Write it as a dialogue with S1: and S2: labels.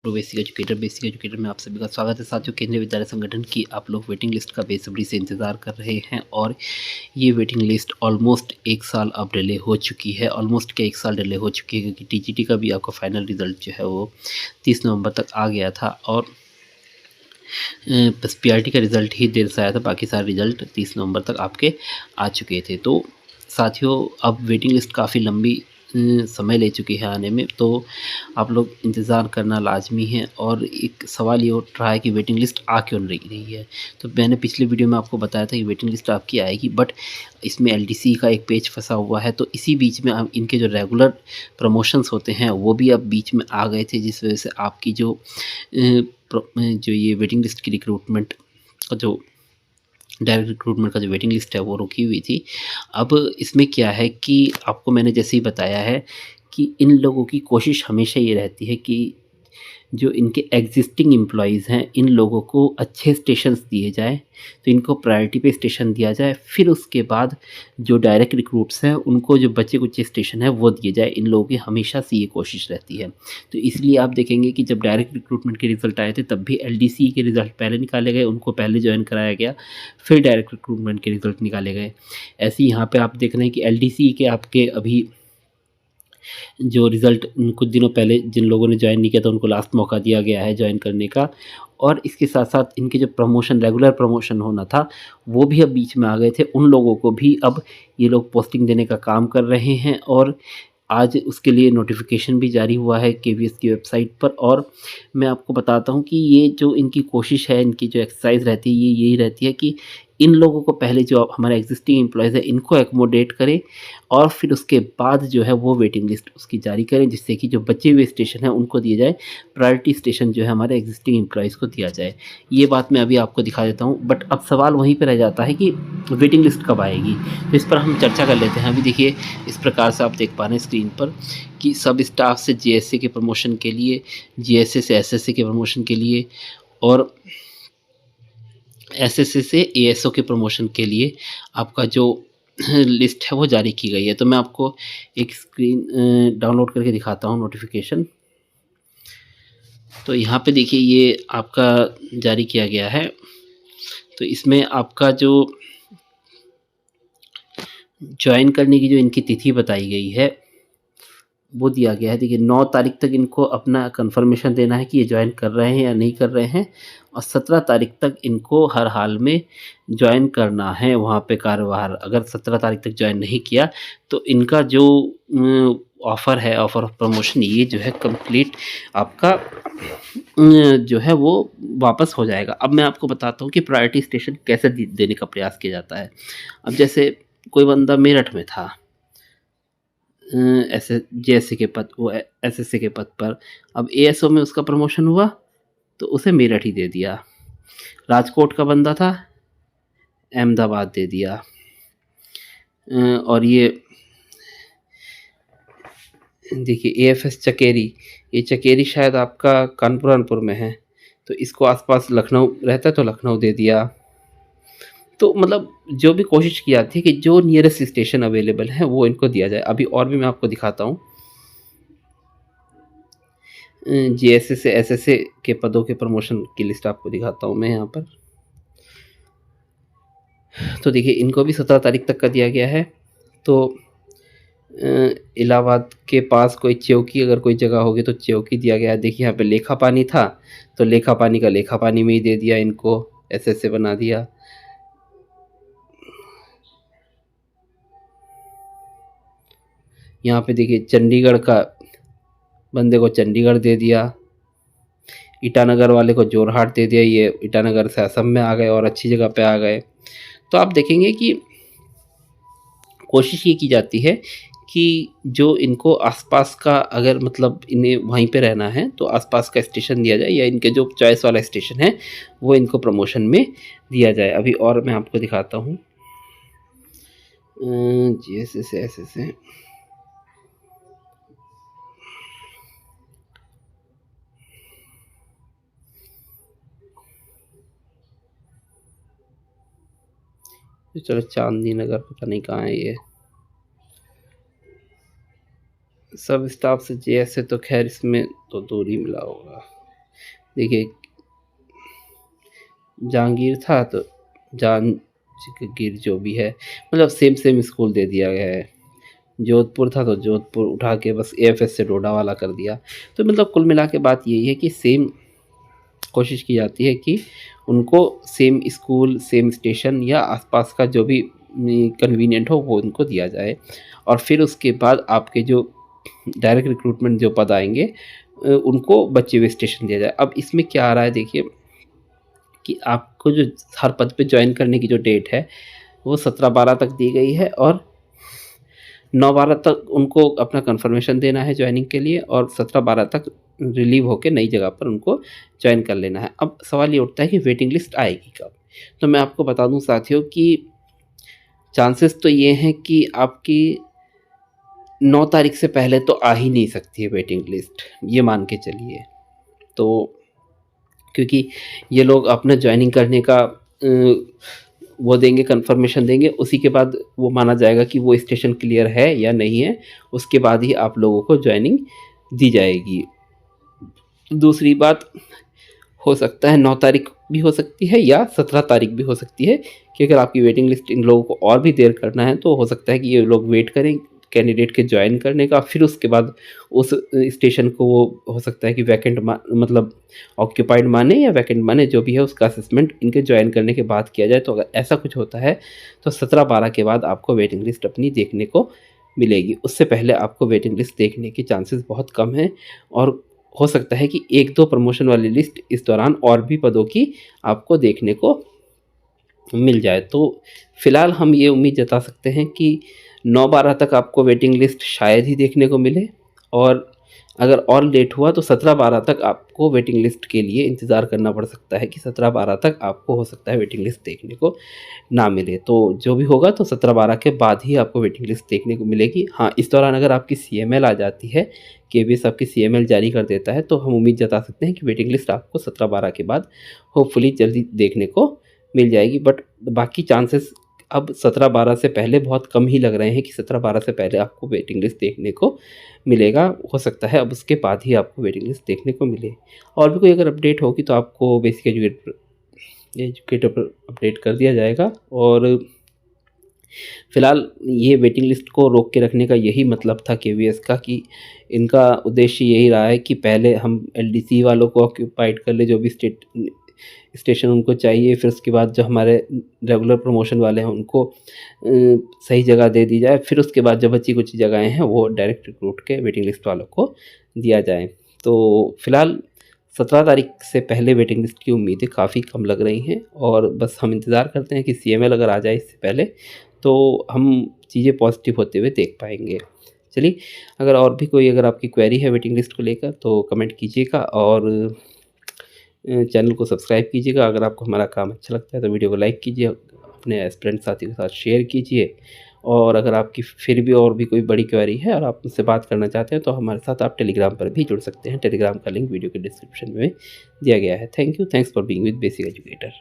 S1: Basic educator में आप सभी का स्वागत है। साथियों, केंद्रीय विद्यालय संगठन की आप लोग वेटिंग लिस्ट का बेसब्री से इंतज़ार कर रहे हैं और ये वेटिंग लिस्ट ऑलमोस्ट 1 साल अब डिले हो चुकी है। ऑलमोस्ट क्या 1 साल डिले हो चुकी है, क्योंकि टीजीटी का भी आपका फाइनल रिज़ल्ट जो है वो 30 नवंबर तक आ गया था और बस पीआरटी का रिज़ल्ट ही देर से आया था। बाकी सारे रिज़ल्ट 30 नवंबर तक आपके आ चुके थे। तो साथियों, अब वेटिंग लिस्ट काफ़ी लंबी समय ले चुकी है आने में, तो आप लोग इंतज़ार करना लाज़मी है। और एक सवाल ये उठ रहा है कि वेटिंग लिस्ट आ क्यों नहीं रही है। तो मैंने पिछले वीडियो में आपको बताया था कि वेटिंग लिस्ट आपकी आएगी, बट इसमें एलडीसी का एक पेज फंसा हुआ है। तो इसी बीच में अब इनके जो रेगुलर प्रमोशंस होते हैं वो भी अब बीच में आ गए थे, जिस वजह से आपकी जो ये वेटिंग लिस्ट की रिक्रूटमेंट का जो डायरेक्ट रिक्रूटमेंट का जो वेटिंग लिस्ट है वो रुकी हुई थी। अब इसमें क्या है कि आपको मैंने जैसे ही बताया है कि इन लोगों की कोशिश हमेशा ये रहती है कि जो इनके एग्जिस्टिंग एम्प्लॉइज़ हैं, इन लोगों को अच्छे स्टेशंस दिए जाएँ, तो इनको प्रायोरिटी पे स्टेशन दिया जाए। फिर उसके बाद जो डायरेक्ट रिक्रूट्स हैं, उनको जो बचे-कुचे स्टेशन हैं, वो दिए जाए। इन लोगों की हमेशा से ये कोशिश रहती है। तो इसलिए आप देखेंगे कि जब डायरेक्ट रिक्रूटमेंट के रिज़ल्ट आए थे, तब भी एलडीसी के रिज़ल्ट पहले निकाले गए, उनको पहले जॉइन कराया गया, फिर डायरेक्ट रिक्रूटमेंट के रिज़ल्ट निकाले गए। ऐसे ही यहाँ पे आप देख रहे हैं कि एलडीसी के आपके अभी जो रिज़ल्ट कुछ दिनों पहले जिन लोगों ने जॉइन नहीं किया था, उनको लास्ट मौका दिया गया है जॉइन करने का। और इसके साथ-साथ इनके जो प्रमोशन, रेगुलर प्रमोशन होना था, वो भी अब बीच में आ गए थे। उन लोगों को भी अब ये लोग पोस्टिंग देने का काम कर रहे हैं और आज उसके लिए नोटिफ़िकेशन भी जारी हुआ है केवीएस की वेबसाइट पर। और मैं आपको बताता हूँ कि ये जो इनकी कोशिश है, इनकी जो एक्सरसाइज़ रहती है, ये यही रहती है कि इन लोगों को पहले जो हमारे एग्जिस्टिंग एम्प्लॉइज़ हैं, इनको एक्कोमोडेट करें और फिर उसके बाद जो है वो वेटिंग लिस्ट उसकी जारी करें, जिससे कि जो बचे हुए स्टेशन हैं उनको दिए जाए, प्रायोरिटी स्टेशन जो है हमारे एग्जिस्टिंग एम्प्लॉइज़ को दिया जाए। ये बात मैं अभी आपको दिखा देता हूँ, बट अब सवाल वहीं पे रह जाता है कि वेटिंग लिस्ट कब आएगी। तो इस पर हम चर्चा कर लेते हैं। अभी देखिए, इस प्रकार से आप देख पा रहे हैं स्क्रीन पर कि सब स्टाफ से जेएसए के प्रमोशन के लिए, जेएसए से एसएसए के प्रमोशन के लिए और एसएसए से एएसओ के प्रमोशन के लिए आपका जो लिस्ट है वो जारी की गई है। तो मैं आपको एक स्क्रीन डाउनलोड करके दिखाता हूँ नोटिफिकेशन। तो यहाँ पे देखिए, ये आपका जारी किया गया है। तो इसमें आपका जो ज्वाइन करने की जो इनकी तिथि बताई गई है वो दिया गया है। देखिए, 9 तारीख तक इनको अपना कन्फर्मेशन देना है कि ये ज्वाइन कर रहे हैं या नहीं कर रहे हैं, और 17 तारीख तक इनको हर हाल में ज्वाइन करना है वहाँ पे कार्यभार। अगर 17 तारीख तक ज्वाइन नहीं किया तो इनका जो ऑफ़र है, ऑफ़र ऑफ प्रमोशन, ये जो है कंप्लीट आपका जो है वो वापस हो जाएगा। अब मैं आपको बताता हूँ कि प्रायोरिटी स्टेशन कैसे देने का प्रयास किया जाता है। अब जैसे कोई बंदा मेरठ में था, ऐसे जेएससी के पद, वो एसएससी के पद पर, अब एएसओ में उसका प्रमोशन हुआ तो उसे मेरठ ही दे दिया। राजकोट का बंदा था, अहमदाबाद दे दिया। और ये देखिए, एएफएस चकेरी, ये चकेरी शायद आपका कानपुर में है, तो इसको आसपास लखनऊ रहता है तो लखनऊ दे दिया। तो मतलब जो भी कोशिश की जाती है कि जो नियरेस्ट स्टेशन अवेलेबल है वो इनको दिया जाए। अभी और भी मैं आपको दिखाता हूँ। जेएसए से एसएसए के पदों के प्रमोशन की लिस्ट आपको दिखाता हूँ मैं यहाँ पर। तो देखिए, इनको भी 17 तारीख तक का दिया गया है। तो इलाहाबाद के पास कोई चौकी, अगर कोई जगह होगी तो चौकी दिया गया है। देखिए, यहाँ पे लेखा पानी था तो लेखा पानी का लेखा पानी में ही दे दिया, इनको एसएसए बना दिया। यहाँ पे देखिए, चंडीगढ़ का बंदे को चंडीगढ़ दे दिया, ईटानगर वाले को जोरहाट दे दिया। ये ईटानगर से असम में आ गए और अच्छी जगह पे आ गए। तो आप देखेंगे कि कोशिश ये की जाती है कि जो इनको आसपास का, अगर मतलब इन्हें वहीं पे रहना है तो आसपास का स्टेशन दिया जाए, या इनके जो चॉइस वाला स्टेशन है वो इनको प्रमोशन में दिया जाए। अभी और मैं आपको दिखाता हूँ। जेएसए से एसएसए, चलो चांदनी नगर, पता नहीं कहाँ है ये। सब स्टाफ से जेएसए तो खैर इसमें तो दूर ही मिला होगा। देखिए जहांगीर था तो जहांगीर जो भी है, मतलब सेम सेम स्कूल दे दिया गया है। जोधपुर था तो जोधपुर उठा के बस एएफएस से डोडावाला कर दिया। तो मतलब कुल मिला के बात यही है कि सेम कोशिश की जाती है कि उनको सेम स्कूल, सेम स्टेशन या आसपास का जो भी कन्वीनिएंट हो वो उनको दिया जाए। और फिर उसके बाद आपके जो डायरेक्ट रिक्रूटमेंट जो पद आएँगे उनको बचे हुए स्टेशन दिया जाए। अब इसमें क्या आ रहा है देखिए कि आपको जो हर पद पे जॉइन करने की जो डेट है वो 17/12 तक दी गई है और 9/12 तक उनको अपना कन्फर्मेशन देना है जॉइनिंग के लिए और 17/12 तक रिलीव होके नई जगह पर उनको जॉइन कर लेना है। अब सवाल ये उठता है कि वेटिंग लिस्ट आएगी कब? तो मैं आपको बता दूँ साथियों कि चांसेस तो ये हैं कि आपकी 9 तारीख से पहले तो आ ही नहीं सकती है वेटिंग लिस्ट, ये मान के चलिए। तो क्योंकि ये लोग अपना जॉइनिंग करने का वो देंगे, कन्फर्मेशन देंगे, उसी के बाद वो माना जाएगा कि वो स्टेशन क्लियर है या नहीं है, उसके बाद ही आप लोगों को जॉइनिंग दी जाएगी। दूसरी बात, हो सकता है 9 तारीख भी हो सकती है या 17 तारीख भी हो सकती है कि अगर आपकी वेटिंग लिस्ट इन लोगों को और भी देर करना है तो हो सकता है कि ये लोग वेट करें कैंडिडेट के ज्वाइन करने का, फिर उसके बाद उस स्टेशन को वो हो सकता है कि वैकेंट मतलब ऑक्यूपाइड माने या वैकेंट माने, जो भी है उसका असेसमेंट इनके ज्वाइन करने के बाद किया जाए। तो अगर ऐसा कुछ होता है तो 17/12 के बाद आपको वेटिंग लिस्ट अपनी देखने को मिलेगी। उससे पहले आपको वेटिंग लिस्ट देखने के चांसेस बहुत कम हैं और हो सकता है कि 1-2 प्रमोशन वाली लिस्ट इस दौरान और भी पदों की आपको देखने को मिल जाए। तो फ़िलहाल हम ये उम्मीद जता सकते हैं कि 9/12 तक आपको वेटिंग लिस्ट शायद ही देखने को मिले और अगर और लेट हुआ तो 17/12 तक आपको वेटिंग लिस्ट के लिए इंतज़ार करना पड़ सकता है कि 17/12 तक आपको हो सकता है वेटिंग लिस्ट देखने को ना मिले। तो जो भी होगा तो 17/12 के बाद ही आपको वेटिंग लिस्ट देखने को मिलेगी। हाँ, इस दौरान अगर आपकी सीएमएल आ जाती है, केवीएस आपकी सीएमएल जारी कर देता है, तो हम उम्मीद जता सकते हैं कि वेटिंग लिस्ट आपको 17/12 के बाद होपफुली जल्दी देखने को मिल जाएगी। बट बाकी चांसेस अब 17/12 से पहले बहुत कम ही लग रहे हैं कि 17/12 से पहले आपको वेटिंग लिस्ट देखने को मिलेगा। हो सकता है अब उसके बाद ही आपको वेटिंग लिस्ट देखने को मिले। और भी कोई अगर अपडेट होगी तो आपको बेसिक एजुकेटर पर अपडेट कर दिया जाएगा। और फ़िलहाल ये वेटिंग लिस्ट को रोक के रखने का यही मतलब था केवीएस का, कि इनका उद्देश्य यही रहा है कि पहले हम एलडीसी वालों को ऑक्यूपाइड कर ले, जो भी स्टेशन उनको चाहिए, फिर उसके बाद जो हमारे रेगुलर प्रमोशन वाले हैं उनको सही जगह दे दी जाए, फिर उसके बाद जो बची कुछ जगहें हैं वो डायरेक्ट रिक्रूट के वेटिंग लिस्ट वालों को दिया जाए। तो फ़िलहाल 17 तारीख से पहले वेटिंग लिस्ट की उम्मीदें काफ़ी कम लग रही हैं और बस हम इंतज़ार करते हैं कि सीएमएल अगर आ जाए इससे पहले तो हम चीज़ें पॉजिटिव होते हुए देख पाएंगे। चलिए, अगर आपकी क्वेरी है वेटिंग लिस्ट को लेकर तो कमेंट कीजिएगा और चैनल को सब्सक्राइब कीजिएगा। अगर आपको हमारा काम अच्छा लगता है तो वीडियो को लाइक कीजिए, अपने एस्पिरेंट साथियों के साथ शेयर कीजिए। और अगर आपकी फिर भी और भी कोई बड़ी क्वेरी है और आप मुझसे बात करना चाहते हैं तो हमारे साथ आप टेलीग्राम पर भी जुड़ सकते हैं। टेलीग्राम का लिंक वीडियो के डिस्क्रिप्शन में दिया गया है। Thanks for being with basic educator.